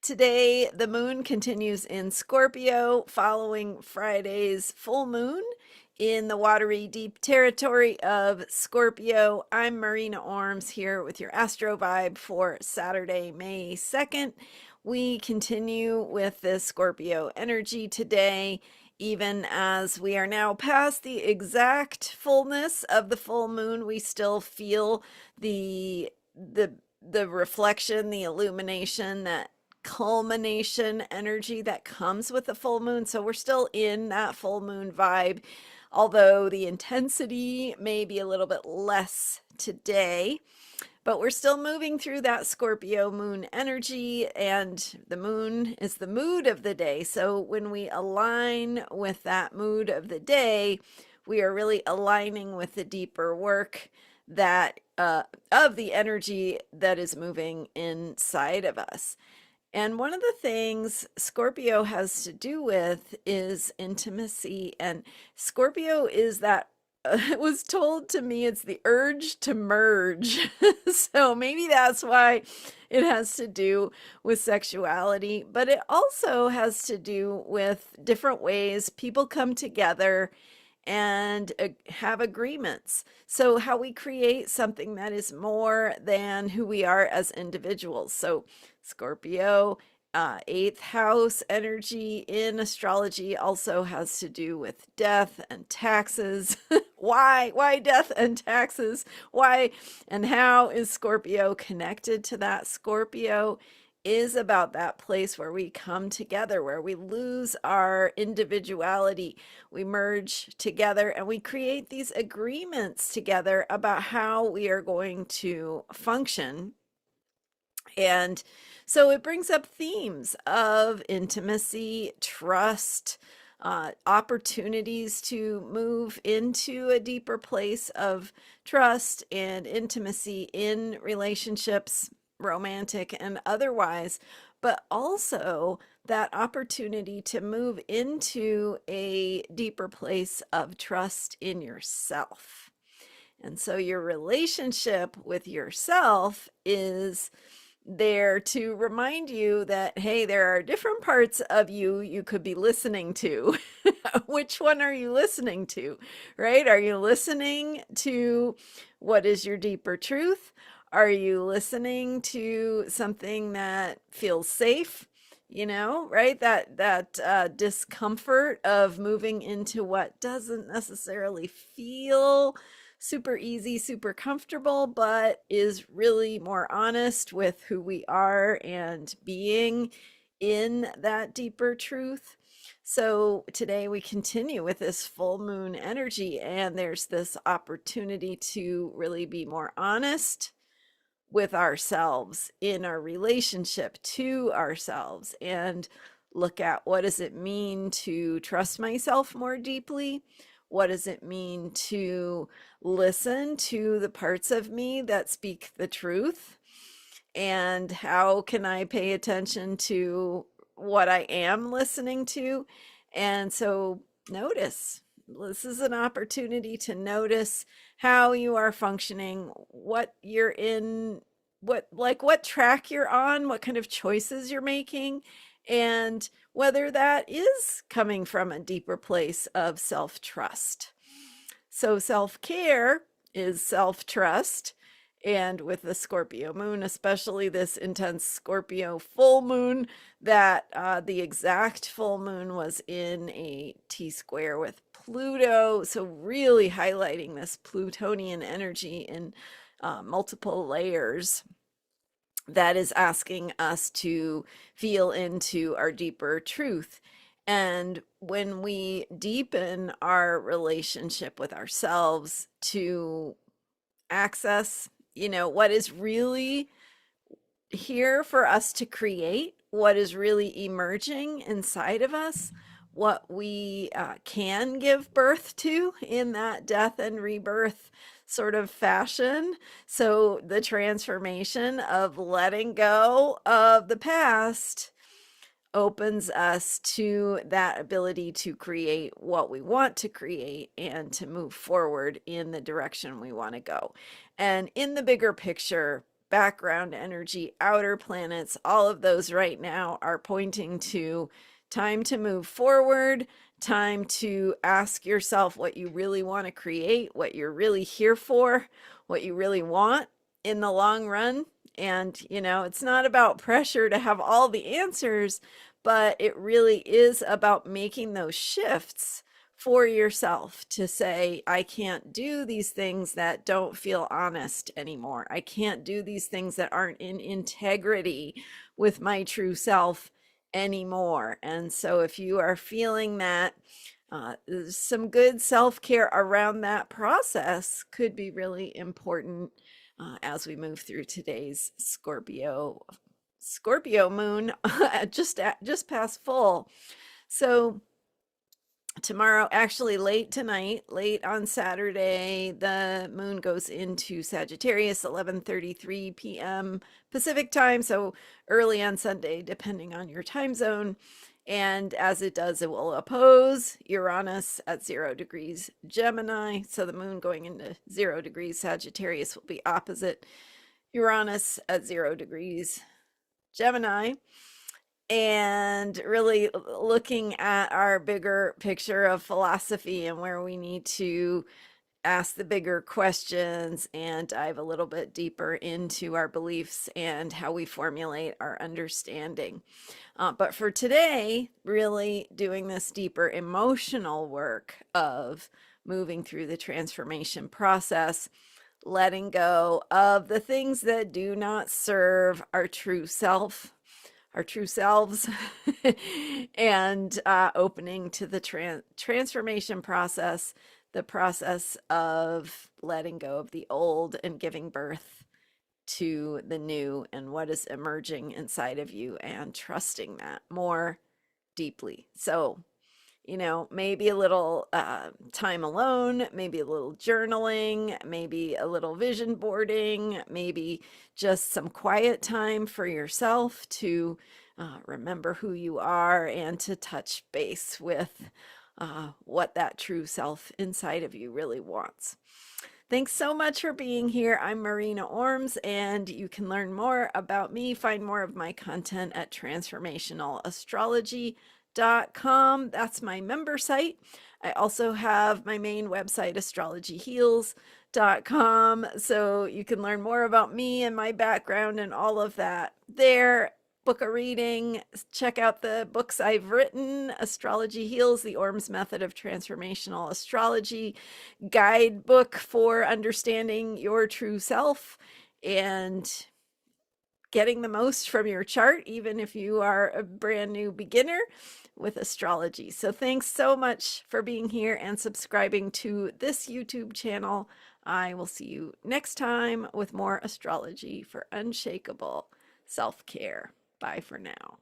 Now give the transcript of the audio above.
Today, the moon continues in Scorpio following Friday's full moon in the watery, deep territory of Scorpio. I'm Marina Orms here with your Astro vibe for Saturday, May 2nd. We continue with this Scorpio energy today, even as we are now past the exact fullness of the full moon. We still feel the reflection, the illumination, that culmination energy that comes with the full moon. So we're still in that full moon vibe, although the intensity may be a little bit less today. But we're still moving through that Scorpio moon energy, and the moon is the mood of the day. So when we align with that mood of the day, we are really aligning with the deeper work that of the energy that is moving inside of us. And one of the things Scorpio has to do with is intimacy. And Scorpio is that, it was told to me, it's the urge to merge. So maybe that's why it has to do with sexuality, but it also has to do with different ways people come together and have agreements. So how we create something that is more than who we are as individuals. So Scorpio, eighth house energy in astrology also has to do with death and taxes. Why death and taxes? Why and how is Scorpio connected to that? Scorpio is about that place where we come together, where we lose our individuality, we merge together, and we create these agreements together about how we are going to function. And so it brings up themes of intimacy, trust, opportunities to move into a deeper place of trust and intimacy in relationships, romantic and otherwise, but also that opportunity to move into a deeper place of trust in yourself. And so your relationship with yourself is there to remind you that, hey, there are different parts of you could be listening to. Which one are you listening to, right? Are you listening to what is your deeper truth? Are you listening to something that feels safe? Right? That discomfort of moving into what doesn't necessarily feel super easy, super comfortable, but is really more honest with who we are and being in that deeper truth. So today we continue with this full moon energy, and there's this opportunity to really be more honest with ourselves in our relationship to ourselves, and look at, what does it mean to trust myself more deeply? What does it mean to listen to the parts of me that speak the truth? And how can I pay attention to what I am listening to? And so notice. This is an opportunity to notice how you are functioning, what you're in, what track you're on, what kind of choices you're making, and whether that is coming from a deeper place of self-trust. So self-care is self-trust. And with the Scorpio moon, especially this intense Scorpio full moon, that the exact full moon was in a T-square with Pluto. So really highlighting this Plutonian energy in multiple layers, that is asking us to feel into our deeper truth. And when we deepen our relationship with ourselves to access, what is really here for us to create, what is really emerging inside of us, what we can give birth to in that death and rebirth sort of fashion. So the transformation of letting go of the past opens us to that ability to create what we want to create and to move forward in the direction we want to go. And in the bigger picture, background energy, outer planets, all of those right now are pointing to time to move forward, time to ask yourself what you really want to create, what you're really here for, what you really want in the long run. And, it's not about pressure to have all the answers, but it really is about making those shifts for yourself to say, I can't do these things that don't feel honest anymore. I can't do these things that aren't in integrity with my true self anymore. And so if you are feeling that, some good self-care around that process could be really important as we move through today's Scorpio moon just past full. So tomorrow, actually late tonight, late on Saturday, the moon goes into Sagittarius, 11:33 p.m. Pacific time, so early on Sunday, depending on your time zone. And as it does, it will oppose Uranus at 0 degrees Gemini. So the moon going into 0 degrees Sagittarius will be opposite Uranus at 0 degrees Gemini. And really looking at our bigger picture of philosophy and where we need to ask the bigger questions and dive a little bit deeper into our beliefs and how we formulate our understanding. But for today, really doing this deeper emotional work of moving through the transformation process, letting go of the things that do not serve our true selves, and opening to the transformation process, the process of letting go of the old and giving birth to the new and what is emerging inside of you, and trusting that more deeply. So, maybe a little time alone, maybe a little journaling, maybe a little vision boarding, maybe just some quiet time for yourself to remember who you are and to touch base with what that true self inside of you really wants. Thanks so much for being here. I'm Marina Orms, and you can learn more about me, find more of my content at transformationalastrology.com. That's my member site. I also have my main website, astrologyheals.com, so you can learn more about me and my background and all of that there. Book a reading, check out the books I've written: Astrology Heals, The Orms Method of Transformational Astrology, guidebook for understanding your true self and getting the most from your chart, even if you are a brand new beginner with astrology. So thanks so much for being here and subscribing to this YouTube channel. I will see you next time with more astrology for unshakable self-care. Bye for now.